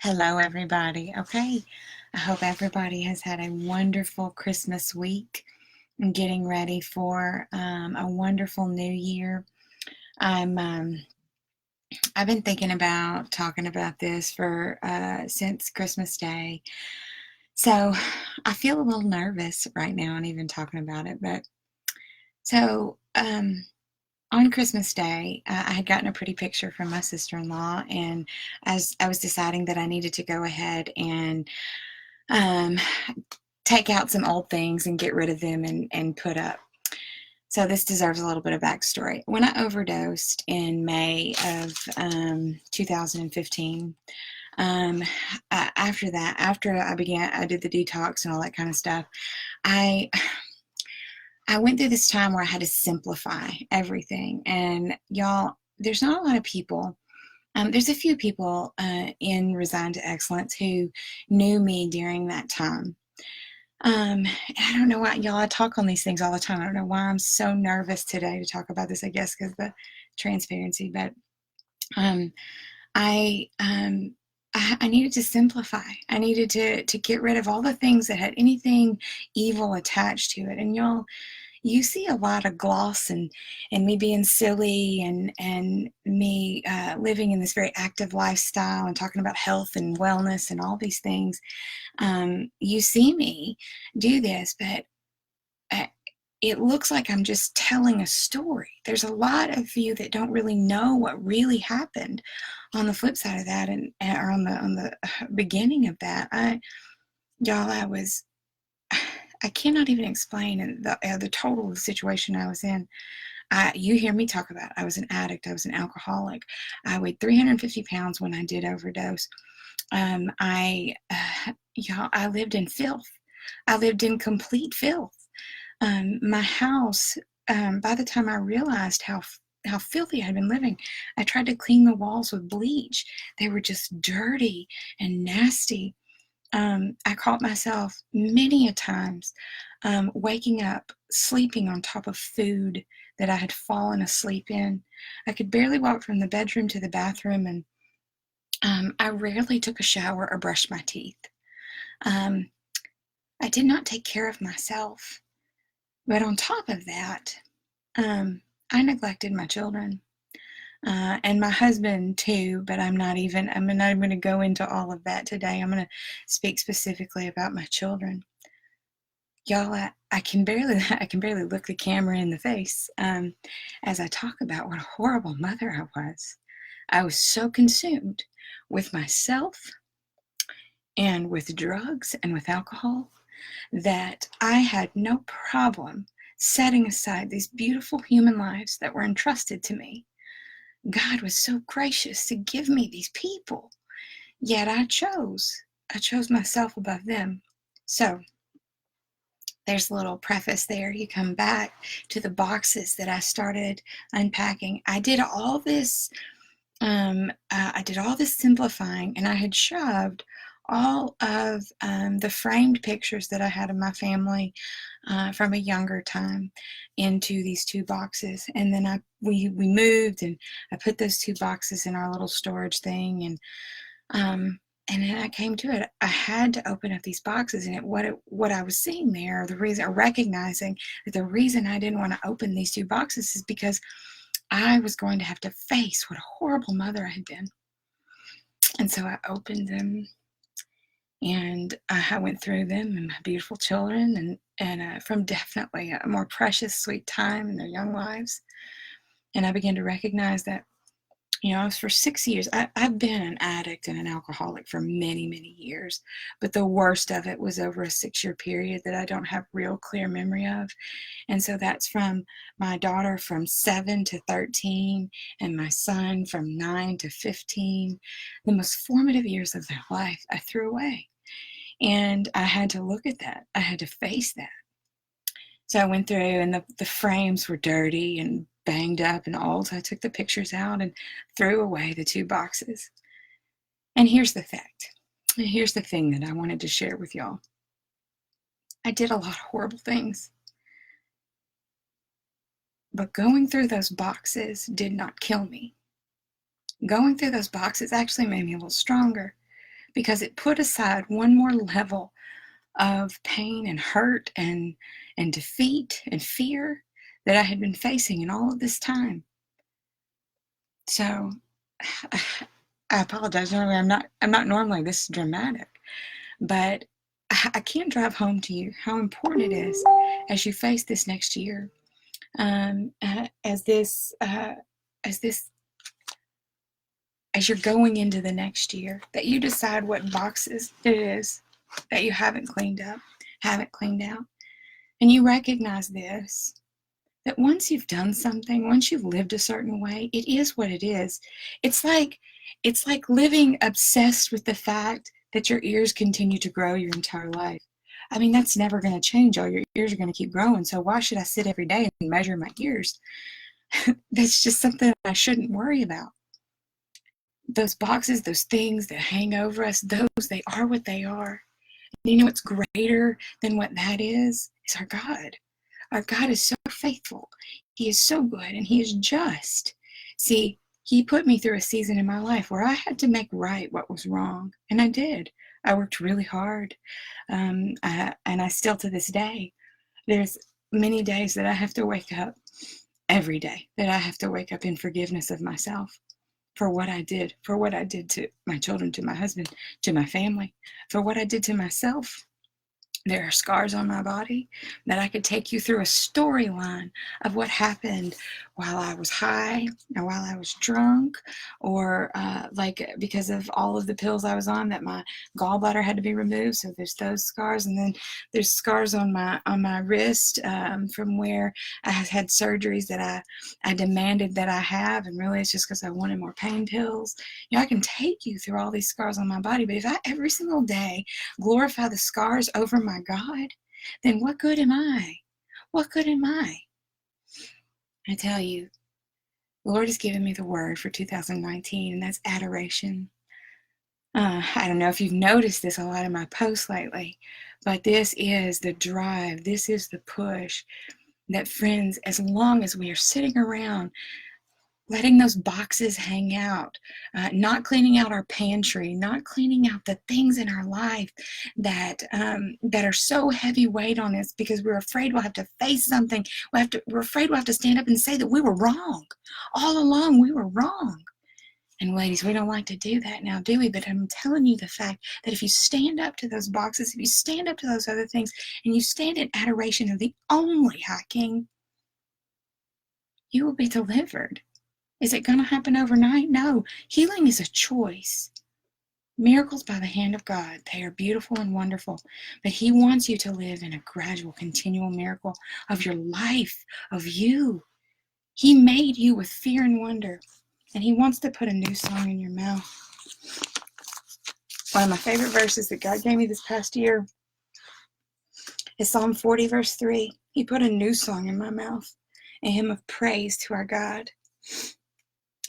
Hello, everybody. Okay, I hope everybody has had a wonderful Christmas week and getting ready for a wonderful new year. I'm I've been thinking about talking about this for since Christmas Day, so I feel a little nervous right now and even talking about it. But so on Christmas Day, I had gotten a pretty picture from my sister-in-law, and as I was deciding that I needed to go ahead and um, take out some old things and get rid of them and put up. So this deserves a little bit of backstory. When I overdosed in May of 2015, um, after that, after I did the detox and all that kind of stuff, I I went through this time where I had to simplify everything. And y'all, there's not a lot of people. There's a few people in Resigned to Excellence who knew me during that time. I don't know why, y'all, I talk on these things all the time. I don't know why I'm so nervous today to talk about this, I guess, because the transparency. But um, I, um, I needed to simplify. I needed to get rid of all the things that had anything evil attached to it. And y'all, you see a lot of gloss and me being silly and me living in this very active lifestyle and talking about health and wellness and all these things. You see me do this, but uh, it looks like I'm just telling a story. There's a lot of you that don't really know what really happened on the flip side of that, and or on the beginning of that. Y'all, I cannot even explain the total situation I was in. You hear me talk about it. I was an addict. I was an alcoholic. I weighed 350 pounds when I did overdose. Y'all, I lived in filth. I lived in complete filth. My house, by the time I realized how filthy I had been living, I tried to clean the walls with bleach. They were just dirty and nasty. I caught myself many a times waking up, sleeping on top of food that I had fallen asleep in. I could barely walk from the bedroom to the bathroom, and I rarely took a shower or brushed my teeth. Um, I did not take care of myself. But on top of that, I neglected my children and my husband too. But I'm not even going to go into all of that today. I'm going to speak specifically about my children. Y'all, I can barely I can barely look the camera in the face as I talk about what a horrible mother I was. I was so consumed with myself and with drugs and with alcohol that I had no problem setting aside these beautiful human lives that were entrusted to me. God was so gracious to give me these people, yet I chose myself above them. So there's a little preface there. You come back to the boxes that I started unpacking. I did all this simplifying, and I had shoved all of the framed pictures that I had of my family from a younger time into these two boxes. And then we moved, and I put those two boxes in our little storage thing, um, and then I came to it. I had to open up these boxes, and what I was seeing there, the reason, or recognizing that the reason I didn't want to open these two boxes is because I was going to have to face what a horrible mother I had been. And so I opened them, and I went through them and my beautiful children, and from definitely a more precious, sweet time in their young lives. And I began to recognize that, for 6 years, I've been an addict and an alcoholic for many, many years, but the worst of it was over a 6-year period that I don't have real clear memory of. And so that's from my daughter from 7 to 13 and my son from 9 to 15. The most formative years of their life I threw away. And I had to look at that. I had to face that. So I went through, and the frames were dirty and banged up and old. So I took the pictures out and threw away the two boxes. And here's the fact. Here's the thing that I wanted to share with y'all. I did a lot of horrible things. But going through those boxes did not kill me. Going through those boxes actually made me a little stronger. because it put aside one more level of pain and hurt and defeat and fear that I had been facing in all of this time. So I apologize. Normally, I'm not normally this dramatic, but I can't drive home to you how important it is as you face this next year, as you're going into the next year, that you decide what boxes it is that you haven't cleaned up, haven't cleaned out, and you recognize this. That once you've done something, once you've lived a certain way, it is what it is. It's like living obsessed with the fact that your ears continue to grow your entire life. I mean, that's never going to change. All your ears are going to keep growing. So why should I sit every day and measure my ears? That's just something I shouldn't worry about. Those boxes, those things that hang over us, they are what they are. And you know what's greater than what that is our God. Our God is so faithful. He is so good, and He is just. See, He put me through a season in my life where I had to make right what was wrong, and I did. I worked really hard, and I still to this day. There's many days that I have to wake up, every day, that I have to wake up in forgiveness of myself for what I did to my children, to my husband, to my family, for what I did to myself. There are scars on my body that I could take you through a storyline of what happened while I was high or while I was drunk, or because of all of the pills I was on, that my gallbladder had to be removed. So there's those scars, and then there's scars on my wrist from where I had surgeries that I demanded that I have, and really it's just because I wanted more pain pills. You know, I can take you through all these scars on my body, but if I every single day glorify the scars over my God, then what good am I? What good am I? I tell you, the Lord has given me the word for 2019, and that's adoration. I don't know if you've noticed this a lot in my posts lately, but this is the drive, this is the push that, friends, as long as we are sitting around letting those boxes hang out, not cleaning out our pantry, not cleaning out the things in our life that are so heavy weight on us because we're afraid we'll have to face something. We're afraid we'll have to stand up and say that we were wrong. All along, we were wrong. And ladies, we don't like to do that now, do we? But I'm telling you the fact that if you stand up to those boxes, if you stand up to those other things, and you stand in adoration of the only High King, you will be delivered. Is it going to happen overnight? No. Healing is a choice. Miracles by the hand of God, they are beautiful and wonderful, but He wants you to live in a gradual, continual miracle of your life, of you. He made you with fear and wonder, and He wants to put a new song in your mouth. One of my favorite verses that God gave me this past year is Psalm 40, verse 3. He put a new song in my mouth, a hymn of praise to our God.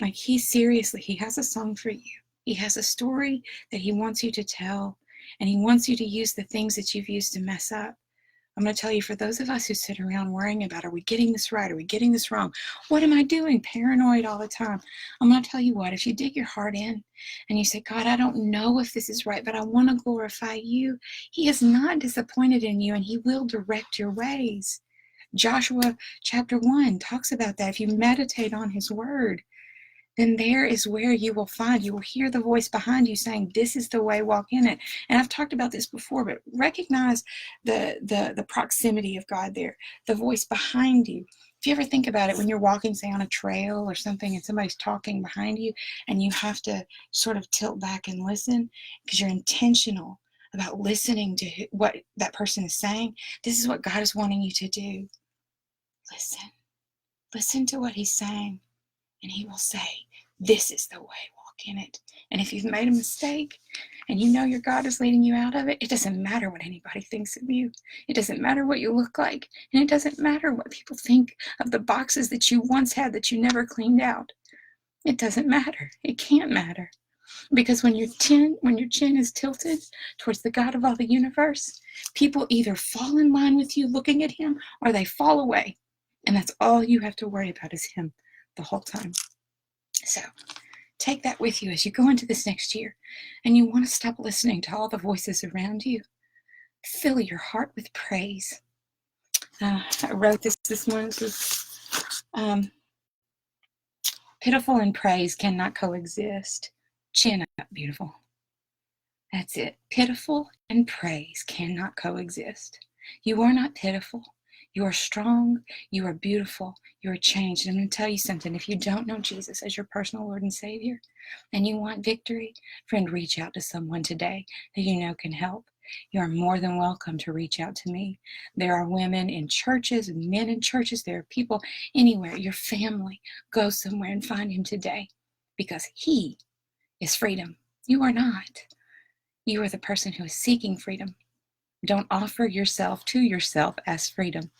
Like He has a song for you. He has a story that He wants you to tell, and He wants you to use the things that you've used to mess up. I'm going to tell you, for those of us who sit around worrying about, are we getting this right? Are we getting this wrong? What am I doing? Paranoid all the time. I'm going to tell you what, if you dig your heart in and you say, God, I don't know if this is right, but I want to glorify you. He is not disappointed in you, and He will direct your ways. Joshua chapter 1 talks about that. If you meditate on His word, then there is where you will hear the voice behind you saying, this is the way, walk in it. And I've talked about this before, but recognize the proximity of God there, the voice behind you. If you ever think about it, when you're walking, say, on a trail or something, and somebody's talking behind you, and you have to sort of tilt back and listen because you're intentional about listening to what that person is saying, this is what God is wanting you to do. Listen to what He's saying, and He will say, this is the way, walk in it. And if you've made a mistake and you know your God is leading you out of it, it doesn't matter what anybody thinks of you. It doesn't matter what you look like. And it doesn't matter what people think of the boxes that you once had that you never cleaned out. It doesn't matter. It can't matter. Because when your chin is tilted towards the God of all the universe, people either fall in line with you looking at Him, or they fall away. And that's all you have to worry about is Him the whole time. So Take that with you as you go into this next year and you want to stop listening to all the voices around you. Fill your heart with praise. I wrote this morning. This is, pitiful and praise cannot coexist. Chin up, beautiful. That's it. Pitiful and praise cannot coexist. You are not pitiful. You are strong. You are beautiful. You are changed. And I'm going to tell you something. If you don't know Jesus as your personal Lord and Savior and you want victory, friend, reach out to someone today that you know can help. You are more than welcome to reach out to me. There are women in churches and men in churches. There are people anywhere. Your family. Go somewhere and find him today because he is freedom. You are not. You are the person who is seeking freedom. Don't offer yourself to yourself as freedom.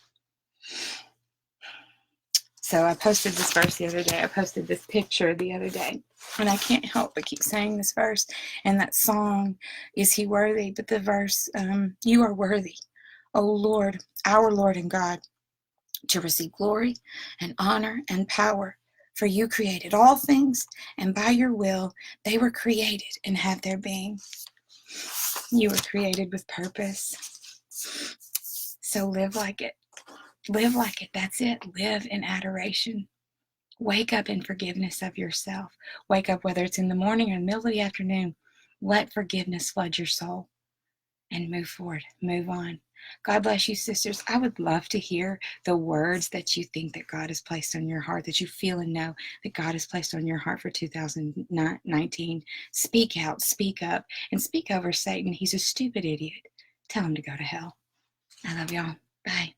So I posted this verse the other day. I posted this picture the other day. And I can't help but keep saying this verse. And that song, Is He Worthy? But the verse, you are worthy, O Lord, our Lord and God, to receive glory and honor and power. For you created all things, and by your will they were created and have their being. You were created with purpose. So live like it. Live like it. That's it. Live in adoration. Wake up in forgiveness of yourself. Wake up, whether it's in the morning or in the middle of the afternoon. Let forgiveness flood your soul and move forward. Move on. God bless you, sisters. I would love to hear the words that you think that God has placed on your heart, that you feel and know that God has placed on your heart for 2019. Speak out, speak up, and speak over Satan. He's a stupid idiot. Tell him to go to hell. I love y'all. Bye.